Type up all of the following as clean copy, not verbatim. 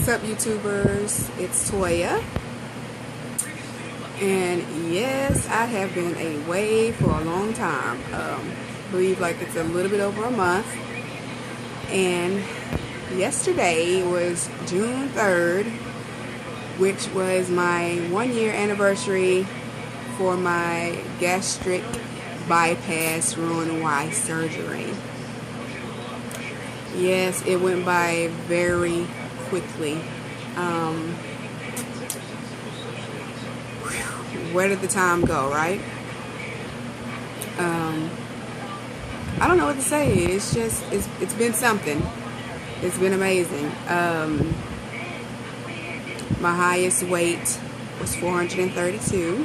What's up, YouTubers? It's Toya, and yes, I have been away for a long time. I believe like it's a little bit over a month. And yesterday was June 3rd, which was my 1-year anniversary for my gastric bypass RNY surgery. Yes, it went by very quickly. Where did the time go, right? I don't know what to say. It's just, it's been something. It's been amazing. My highest weight was 432.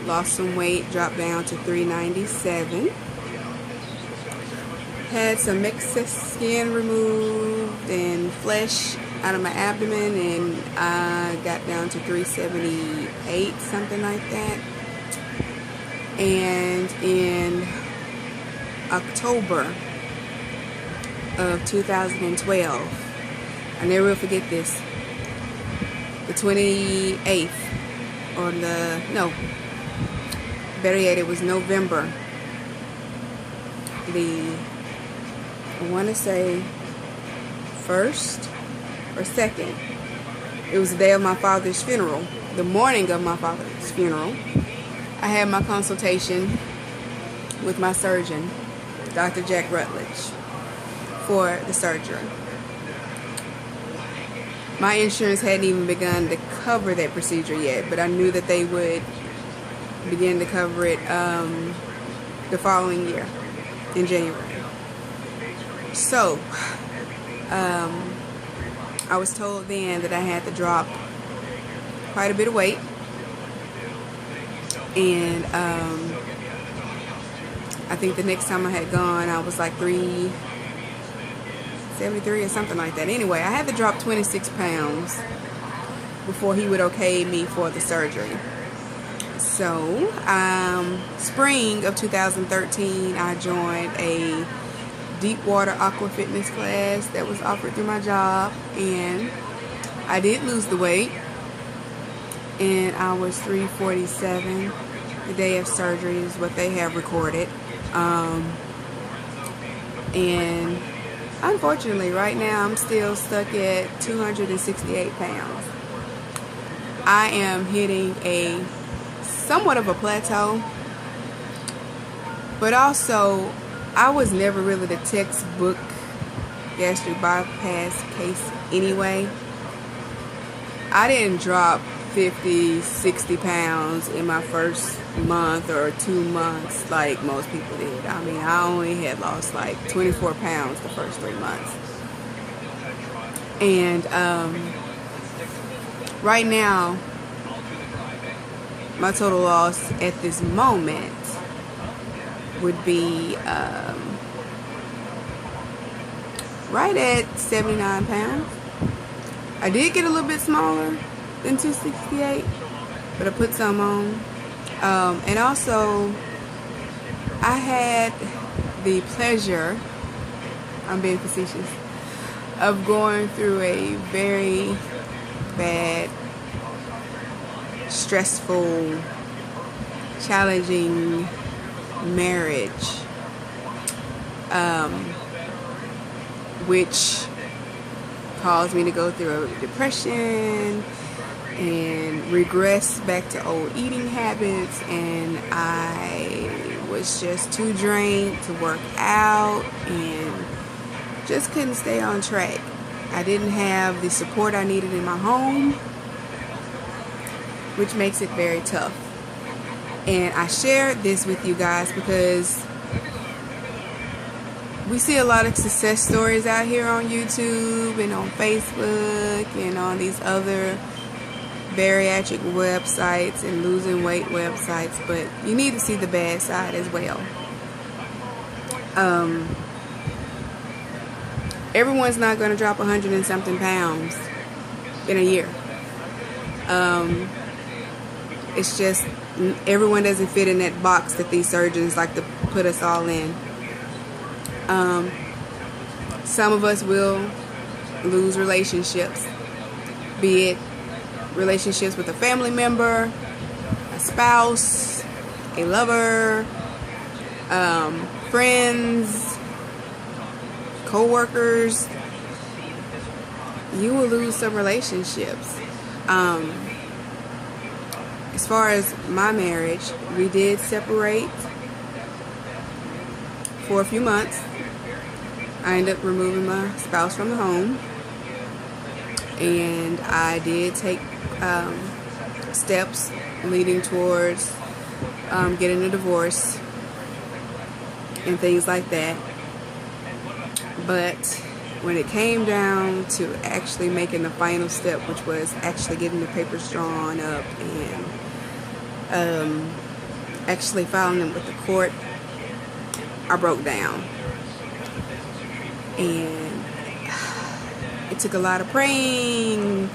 Lost some weight, dropped down to 397. Had some excess skin removed and flesh out of my abdomen, and I got down to 378, something like that. And in October of 2012, I never will forget this, the 28th, or better yet, it was November, I want to say 1st or 2nd. It was the day of my father's funeral, the morning of my father's funeral. I had my consultation with my surgeon, Dr. Jack Rutledge, for the surgery. My insurance hadn't even begun to cover that procedure yet, but I knew that they would begin to cover it the following year, in January. So, I was told then that I had to drop quite a bit of weight, and I think the next time I had gone, I was like 373 or something like that. Anyway, I had to drop 26 pounds before he would okay me for the surgery. So, spring of 2013, I joined a deep water aqua fitness class that was offered through my job, and I did lose the weight, and I was 347 the day of surgery is what they have recorded. And unfortunately right now I'm still stuck at 268 pounds. I am hitting a somewhat of a plateau, but also I was never really the textbook gastric bypass case anyway. I didn't drop 50, 60 pounds in my first month or 2 months like most people did. I mean, I only had lost like 24 pounds the first 3 months. And right now, my total loss at this moment would be right at 79 pounds. I did get a little bit smaller than 268, but I put some on. And also, I had the pleasure, I'm being facetious, of going through a very bad, stressful, challenging marriage, which caused me to go through a depression and regress back to old eating habits, and I was just too drained to work out and just couldn't stay on track. I didn't have the support I needed in my home, which makes it very tough. And I shared this with you guys because we see a lot of success stories out here on YouTube and on Facebook and on these other bariatric websites and losing weight websites, but you need to see the bad side as well. Everyone's not going to drop 100 and something pounds in a year. It's just everyone doesn't fit in that box that these surgeons like to put us all in. Some of us will lose relationships, be it relationships with a family member, a spouse, a lover, friends, co-workers. You will lose some relationships. As far as my marriage, we did separate for a few months. I ended up removing my spouse from the home, and I did take steps leading towards getting a divorce and things like that. But when it came down to actually making the final step, which was actually getting the papers drawn up and actually filing them with the court, I broke down. And it took a lot of praying,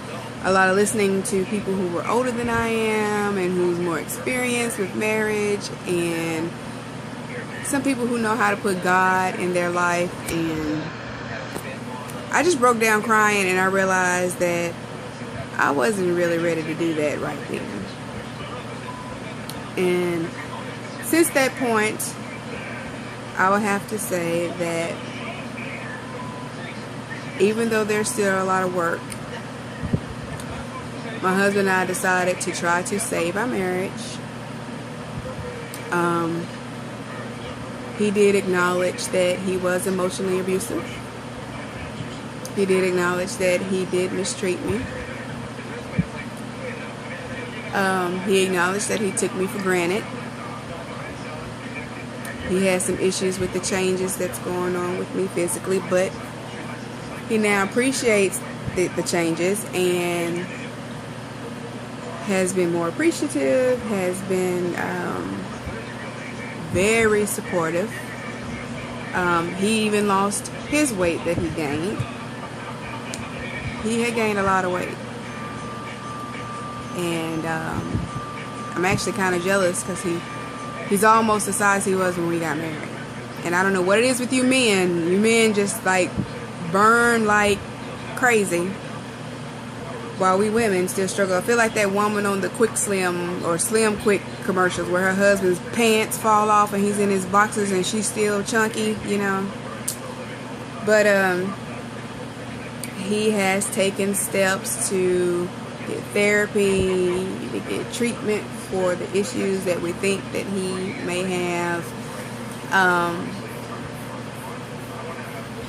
a lot of listening to people who were older than I am and who's more experienced with marriage, and some people who know how to put God in their life. And I just broke down crying, and I realized that I wasn't really ready to do that right then. And since that point, I would have to say that even though there's still a lot of work, my husband and I decided to try to save our marriage. He did acknowledge that he was emotionally abusive. He did acknowledge that he did mistreat me. He acknowledged that he took me for granted. He has some issues with the changes that's going on with me physically, but he now appreciates the changes and has been more appreciative, has been very supportive. He even lost his weight that he gained. He had gained a lot of weight. And I'm actually kind of jealous because he's almost the size he was when we got married. And I don't know what it is with you men. You men just like burn like crazy, while we women still struggle. I feel like that woman on the Quick Slim or Slim Quick commercials where her husband's pants fall off and he's in his boxers and she's still chunky, you know. But he has taken steps to get therapy, to get treatment for the issues that we think that he may have.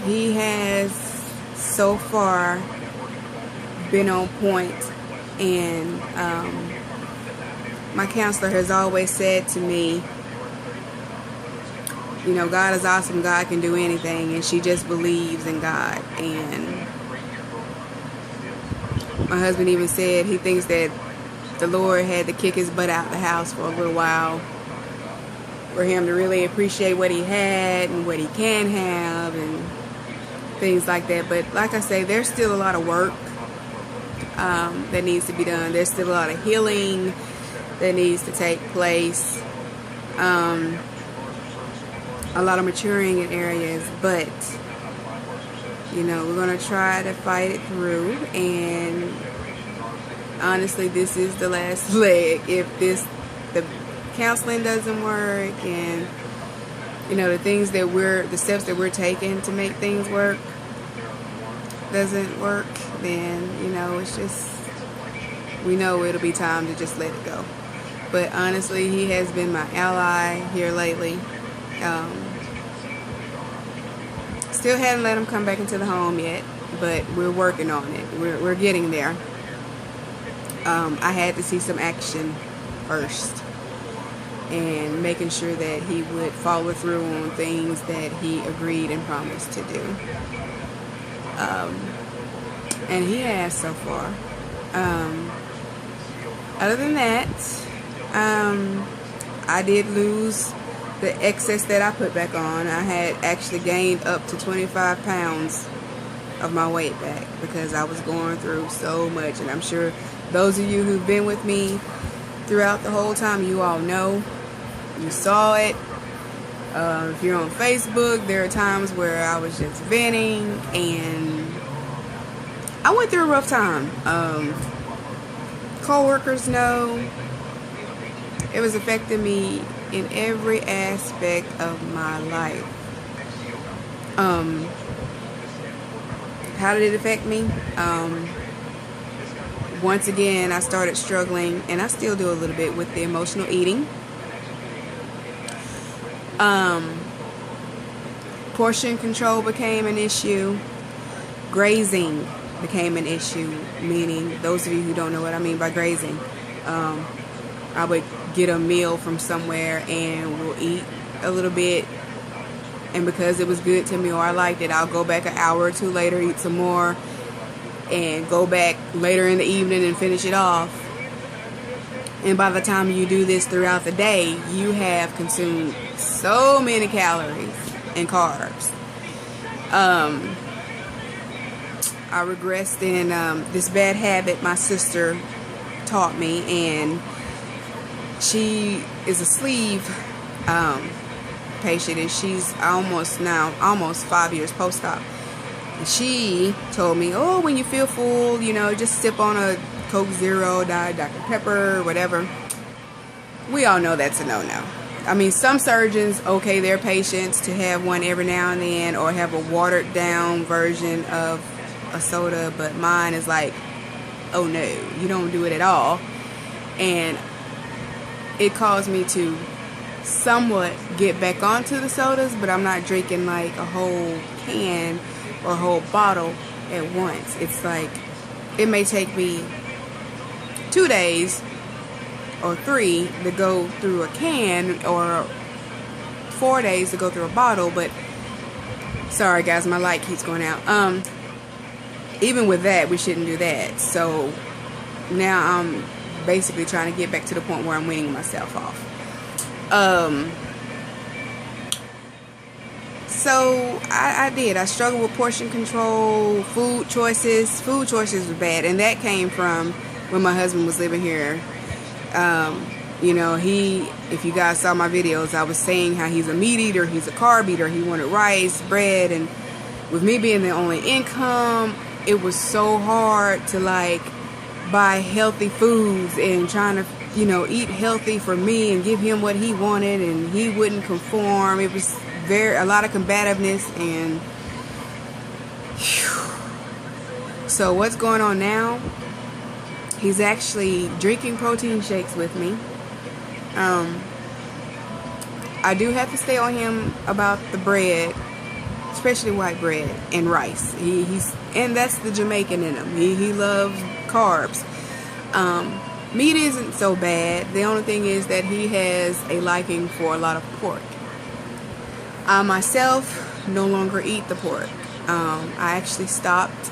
He has so far been on point, and my counselor has always said to me, you know, God is awesome, God can do anything, and she just believes in God. And my husband even said he thinks that the Lord had to kick his butt out of the house for a little while for him to really appreciate what he had and what he can have and things like that. But like I say, there's still a lot of work that needs to be done. There's still a lot of healing that needs to take place, a lot of maturing in areas, but you know, we're going to try to fight it through. And honestly, this is the last leg. If the counseling doesn't work, and you know, the steps that we're taking to make things work doesn't work, then you know, it's just, we know it'll be time to just let it go. But honestly, he has been my ally here lately. Still hadn't let him come back into the home yet, but we're working on it. We're getting there. I had to see some action first, and making sure that he would follow through on things that he agreed and promised to do. And he has so far. Other than that, I did lose the excess that I put back on. I had actually gained up to 25 pounds of my weight back because I was going through so much. And I'm sure those of you who've been with me throughout the whole time, you all know. You saw it. If you're on Facebook, there are times where I was just venting, and I went through a rough time. Co-workers know it was affecting me in every aspect of my life. How did it affect me? Once again, I started struggling, and I still do a little bit with the emotional eating. Portion control became an issue. Grazing became an issue, meaning, those of you who don't know what I mean by grazing, I would get a meal from somewhere and we'll eat a little bit, and because it was good to me or I liked it, I'll go back an hour or two later, eat some more, and go back later in the evening and finish it off. And by the time you do this throughout the day, you have consumed so many calories and carbs. I regressed in this bad habit my sister taught me, and she is a sleeve patient, and she's almost 5 years post-op. And she told me, oh, when you feel full, you know, just sip on a Coke Zero, Diet Dr. Pepper, whatever. We all know that's a no-no. I mean, some surgeons, okay, their patients to have one every now and then, or have a watered down version of a soda, but mine is like, oh no, you don't do it at all. And it caused me to somewhat get back onto the sodas, but I'm not drinking like a whole can or a whole bottle at once. It's like, it may take me 2 days or 3 to go through a can, or 4 days to go through a bottle. But sorry guys, my light keeps going out. Even with that, we shouldn't do that. So now I'm basically trying to get back to the point where I'm weaning myself off. So I struggled with portion control, food choices. Food choices were bad, and that came from when my husband was living here. You know, if you guys saw my videos, I was saying how he's a meat eater, he's a carb eater, he wanted rice, bread, and with me being the only income, it was so hard to like buy healthy foods and trying to, you know, eat healthy for me and give him what he wanted, and he wouldn't conform. It was a lot of combativeness, and whew. So what's going on now? He's actually drinking protein shakes with me. I do have to stay on him about the bread, especially white bread and rice. And that's the Jamaican in him. He loves carbs. Meat isn't so bad. The only thing is that he has a liking for a lot of pork. I myself no longer eat the pork. I actually stopped.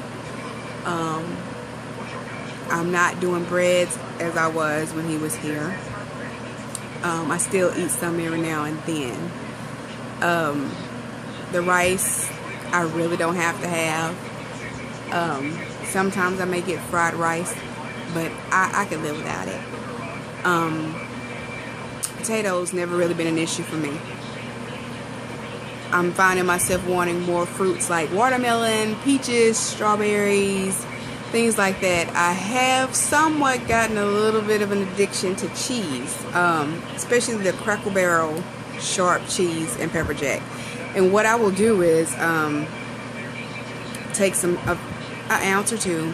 I'm not doing breads as I was when he was here. I still eat some every now and then. The rice, I really don't have to have. Sometimes I may get fried rice, but I can live without it. Potatoes never really been an issue for me. I'm finding myself wanting more fruits like watermelon, peaches, strawberries, things like that. I have somewhat gotten a little bit of an addiction to cheese, especially the Cracker Barrel sharp cheese and pepper jack. And what I will do is take an ounce or two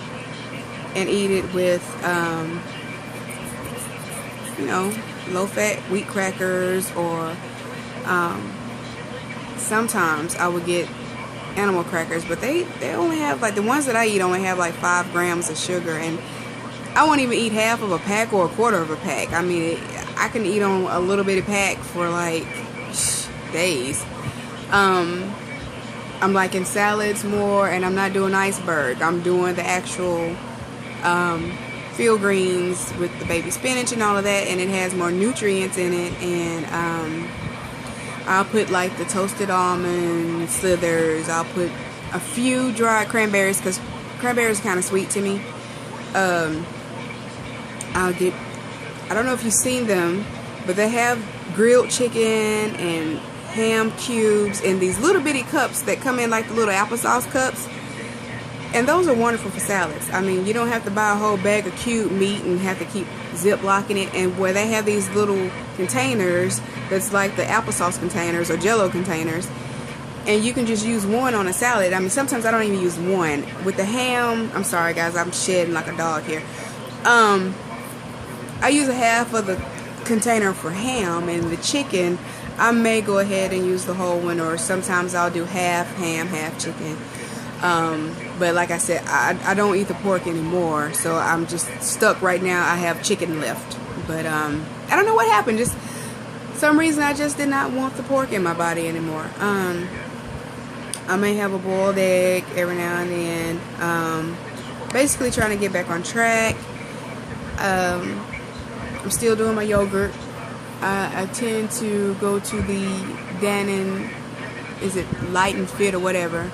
and eat it with, you know, low-fat wheat crackers, or sometimes I would get animal crackers, but they only have, like, the ones that I eat only have like 5 grams of sugar, and I won't even eat half of a pack or a quarter of a pack. I mean, I can eat on a little bitty pack for like days. I'm liking salads more, and I'm not doing iceberg. I'm doing the actual field greens with the baby spinach and all of that, and it has more nutrients in it. And I'll put like the toasted almond slithers. I'll put a few dried cranberries, because cranberries are kind of sweet to me. I'll get, I don't know if you've seen them, but they have grilled chicken and ham cubes in these little bitty cups that come in like the little applesauce cups. And those are wonderful for salads. I mean, you don't have to buy a whole bag of cubed meat and have to keep zip-locking it. And where they have these little containers that's like the applesauce containers or Jell-O containers, and you can just use one on a salad. I mean, sometimes I don't even use one. With the ham, I'm sorry guys, I'm shedding like a dog here. I use a half of the container for ham, and the chicken, I may go ahead and use the whole one, or sometimes I'll do half ham, half chicken. But like I said, I don't eat the pork anymore, so I'm just stuck right now. I have chicken left. But I don't know what happened. Just some reason I just did not want the pork in my body anymore. I may have a boiled egg every now and then. Basically trying to get back on track. I'm still doing my yogurt. I tend to go to the Dannon, is it Light and Fit or whatever.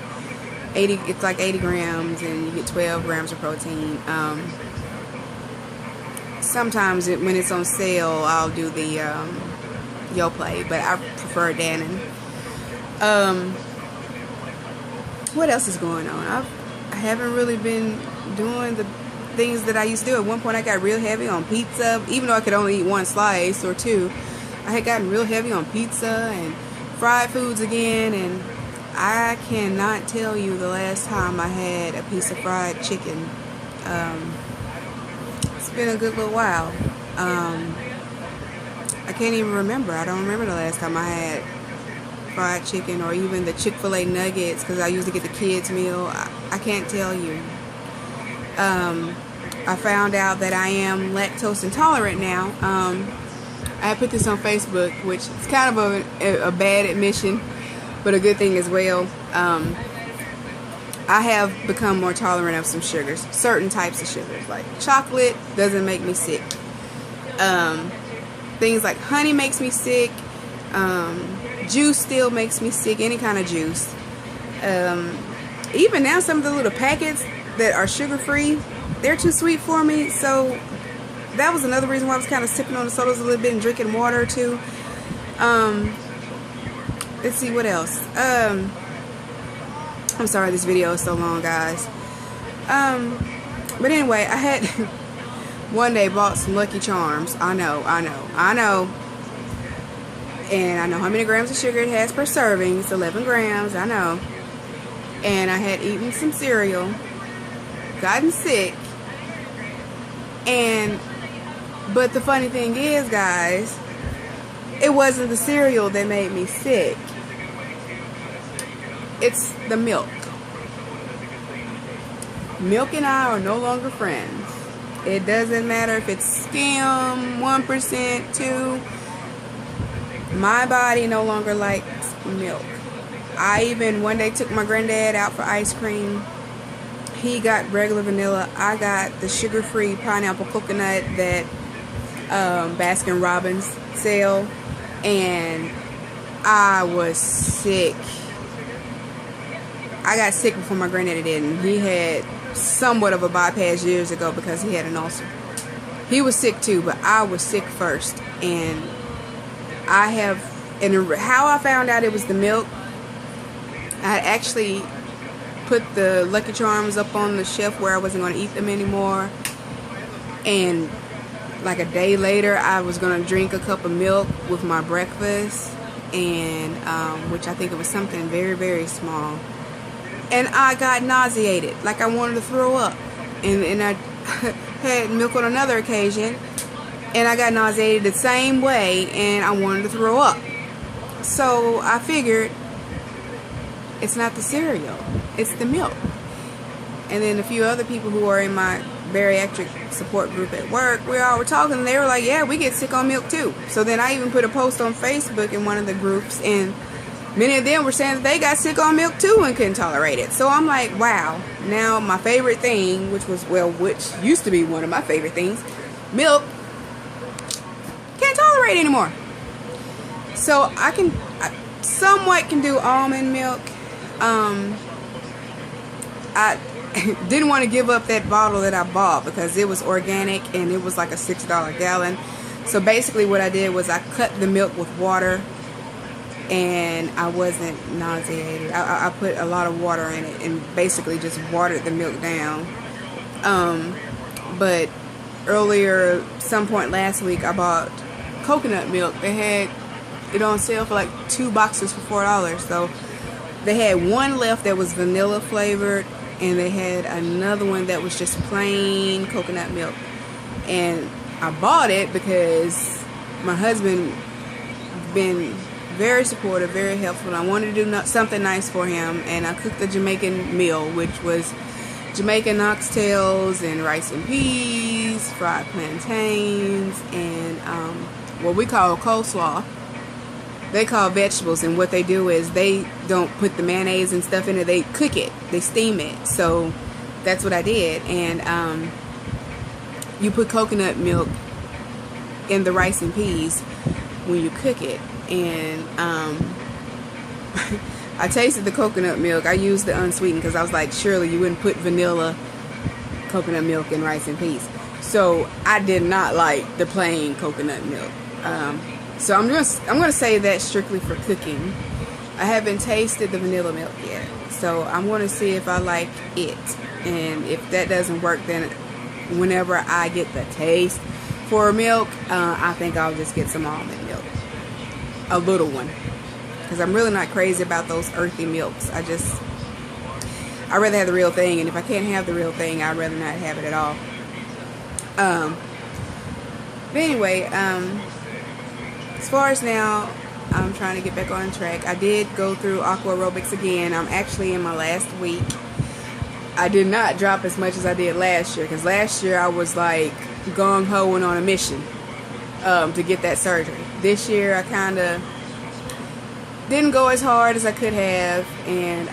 It's like 80 grams and you get 12 grams of protein. Sometimes when it's on sale, I'll do the Yoplait, but I prefer Dannon. What else is going on? I haven't really been doing the things that I used to do. At one point I got real heavy on pizza, even though I could only eat one slice or two. I had gotten real heavy on pizza and fried foods again, and I cannot tell you the last time I had a piece of fried chicken. It's been a good little while. I can't even remember. I don't remember the last time I had fried chicken, or even the Chick-fil-A nuggets, because I usually get the kids meal. I can't tell you. I found out that I am lactose intolerant now. I put this on Facebook, which is kind of a bad admission, but a good thing as well. I have become more tolerant of some sugars, certain types of sugars. Like chocolate doesn't make me sick. Things like honey makes me sick. Juice still makes me sick, any kind of juice. Even now, some of the little packets that are sugar-free, they're too sweet for me. So that was another reason why I was kind of sipping on the sodas a little bit and drinking water too. Let's see what else. I'm sorry this video is so long, guys. But anyway, I had one day bought some Lucky Charms. I know. And I know how many grams of sugar it has per serving. It's 11 grams, I know. And I had eaten some cereal, gotten sick, but the funny thing is, guys, it wasn't the cereal that made me sick. It's the milk. Milk and I are no longer friends. It doesn't matter if it's skim, 1%, 2%. My body no longer likes milk. I even one day took my granddad out for ice cream. He got regular vanilla. I got the sugar-free pineapple coconut that Baskin Robbins sell, and I was sick. I got sick before my granddaddy did, and he had somewhat of a bypass years ago because he had an ulcer. He was sick too, but I was sick first, and how I found out it was the milk, I actually put the Lucky Charms up on the shelf where I wasn't going to eat them anymore, and like a day later I was going to drink a cup of milk with my breakfast, and which I think it was something very, very small, and I got nauseated, like I wanted to throw up, and I had milk on another occasion, and I got nauseated the same way, and I wanted to throw up. So I figured it's not the cereal, it's the milk. And then a few other people who are in my bariatric support group at work, we all were talking, and they were like, yeah, we get sick on milk too. So then I even put a post on Facebook in one of the groups, and many of them were saying that they got sick on milk too and couldn't tolerate it. So I'm like, wow, now my favorite thing, which used to be one of my favorite things, milk, can't tolerate anymore. So I somewhat can do almond milk. I didn't want to give up that bottle that I bought because it was organic and it was like a $6 gallon. So basically what I did was I cut the milk with water and I wasn't nauseated. I put a lot of water in it and basically just watered the milk down. But earlier, some point last week, I bought coconut milk. They had it on sale for like 2 boxes for $4. So they had one left that was vanilla flavored, and they had another one that was just plain coconut milk. And I bought it because my husband been very supportive, very helpful. I wanted to do something nice for him, and I cooked a Jamaican meal, which was Jamaican oxtails and rice and peas, fried plantains, and what we call coleslaw. They call vegetables, and what they do is they don't put the mayonnaise and stuff in it. They cook it, they steam it. So that's what I did. And you put coconut milk in the rice and peas when you cook it. And I tasted the coconut milk. I used the unsweetened because I was like, surely you wouldn't put vanilla coconut milk in rice and peas. So I did not like the plain coconut milk. So I'm gonna say that strictly for cooking. I haven't tasted the vanilla milk yet, so I'm gonna see if I like it. And if that doesn't work, then whenever I get the taste for milk, I think I'll just get some almond milk, a little one, because I'm really not crazy about those earthy milks. I'd rather have the real thing, and if I can't have the real thing, I'd rather not have it at all. But anyway, as far as now, I'm trying to get back on track. I did go through aqua aerobics again. I'm actually in my last week. I did not drop as much as I did last year, because last year I was like gung-ho and on a mission to get that surgery. This year I kind of didn't go as hard as I could have, and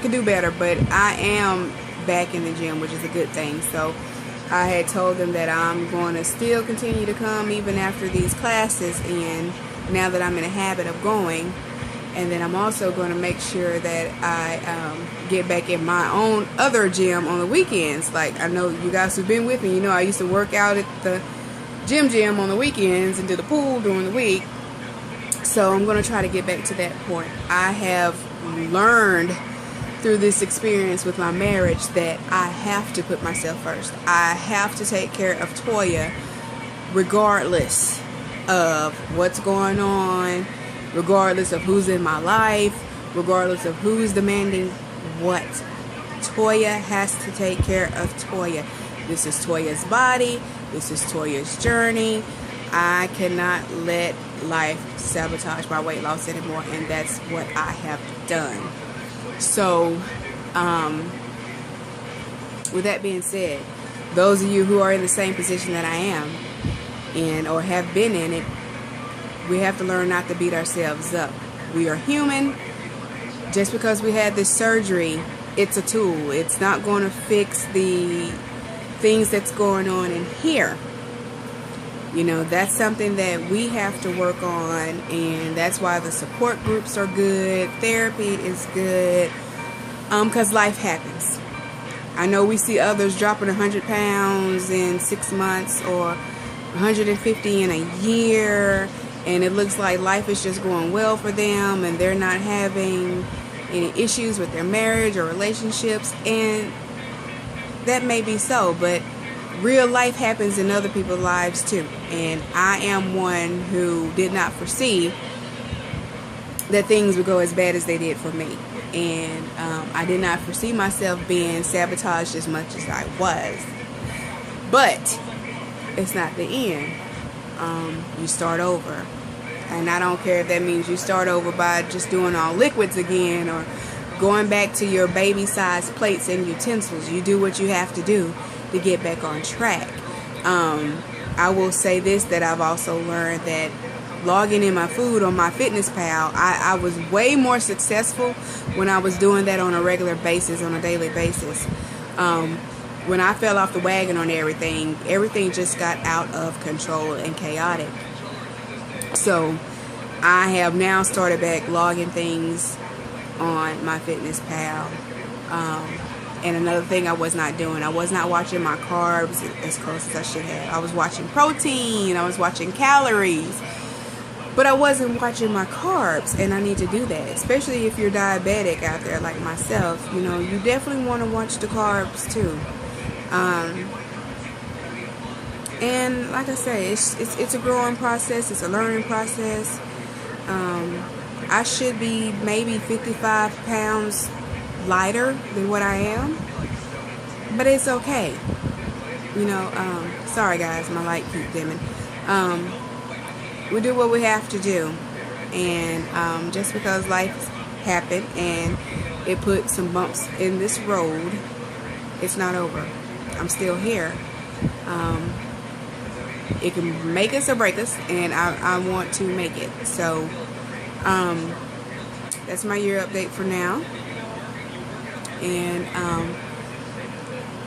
could do better, but I am back in the gym, which is a good thing. So I had told them that I'm going to still continue to come even after these classes, and now that I'm in a habit of going. And then I'm also going to make sure that I get back in my own other gym on the weekends. Like, I know you guys who've been with me, you know I used to work out at the gym on the weekends and do the pool during the week. So I'm going to try to get back to that point. I have learned through this experience with my marriage that I have to put myself first. I have to take care of Toya regardless of what's going on, regardless of who's in my life, regardless of who's demanding what. Toya has to take care of Toya. This is Toya's body. This is Toya's journey. I cannot let life sabotage my weight loss anymore, and that's what I have done. So, with that being said, those of you who are in the same position that I am in, or have been in it, we have to learn not to beat ourselves up. We are human. Just because we had this surgery, it's a tool. It's not going to fix the things that's going on in here. You know, that's something that we have to work on, and that's why the support groups are good. Therapy is good, because life happens. I know we see others dropping 100 pounds in 6 months or 150 in a year, and it looks like life is just going well for them, and they're not having any issues with their marriage or relationships, and that may be so, but real life happens in other people's lives too. And I am one who did not foresee that things would go as bad as they did for me. And I did not foresee myself being sabotaged as much as I was. But it's not the end. You start over. And I don't care if that means you start over by just doing all liquids again, or going back to your baby size plates and utensils. You do what you have to do to get back on track. I will say this, that I've also learned that logging in my food on MyFitnessPal, I was way more successful when I was doing that on a regular basis, on a daily basis. When I fell off the wagon on everything just got out of control and chaotic. So I have now started back logging things on MyFitnessPal. And another thing I was not doing, I was not watching my carbs as close as I should have. I was watching protein, I was watching calories, but I wasn't watching my carbs, and I need to do that, especially if you're diabetic out there like myself. You know, you definitely want to watch the carbs too. And like I say, it's a growing process. It's a learning process. I should be maybe 55 pounds lighter than what I am, but it's okay. You know, sorry guys, my light keep dimming. We do what we have to do, and just because life happened and it put some bumps in this road, it's not over. I'm still here. It can make us or break us, and I want to make it. So that's my year update for now. And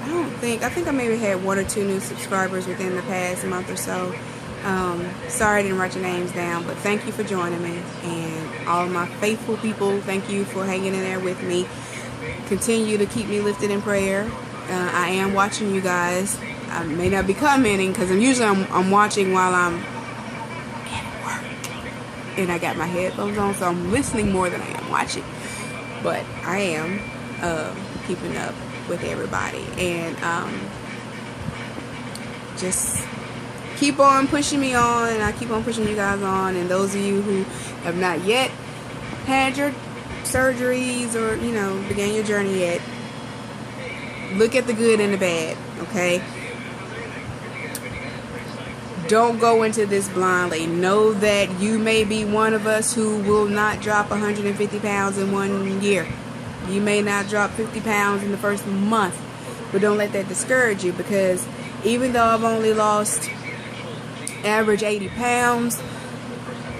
I think I maybe had 1 or 2 new subscribers within the past month or so. Sorry I didn't write your names down, but thank you for joining me. And all of my faithful people, thank you for hanging in there with me. Continue to keep me lifted in prayer. I am watching you guys. I may not be commenting because I'm watching while I'm at work, and I got my headphones on, so I'm listening more than I am watching. But I am keeping up with everybody, and just keep on pushing me on, and I keep on pushing you guys on. And those of you who have not yet had your surgeries or began your journey yet, look at the good and the bad, okay? Don't go into this blindly. Know that you may be one of us who will not drop 150 pounds in 1 year. You may not drop 50 pounds in the first month, but don't let that discourage you, because even though I've only lost average 80 pounds,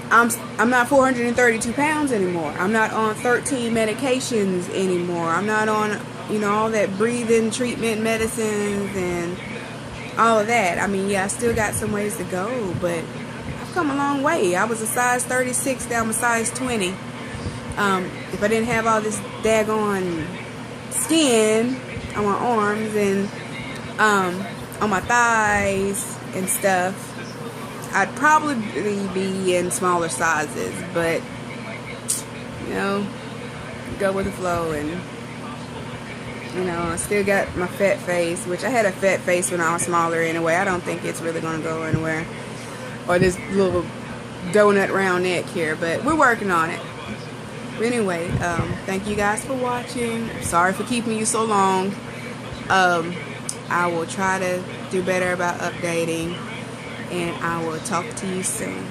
I'm not 432 pounds anymore. I'm not on 13 medications anymore. I'm not on all that breathing treatment medicines and all of that. I mean, yeah, I still got some ways to go, but I've come a long way. I was a size 36, now I'm a size 20. If I didn't have all this daggone skin on my arms and on my thighs and stuff, I'd probably be in smaller sizes, but go with the flow. And I still got my fat face, which I had a fat face when I was smaller anyway. I don't think it's really going to go anywhere. Or this little donut round neck here, but we're working on it. But anyway, thank you guys for watching. Sorry for keeping you so long. I will try to do better about updating, and I will talk to you soon.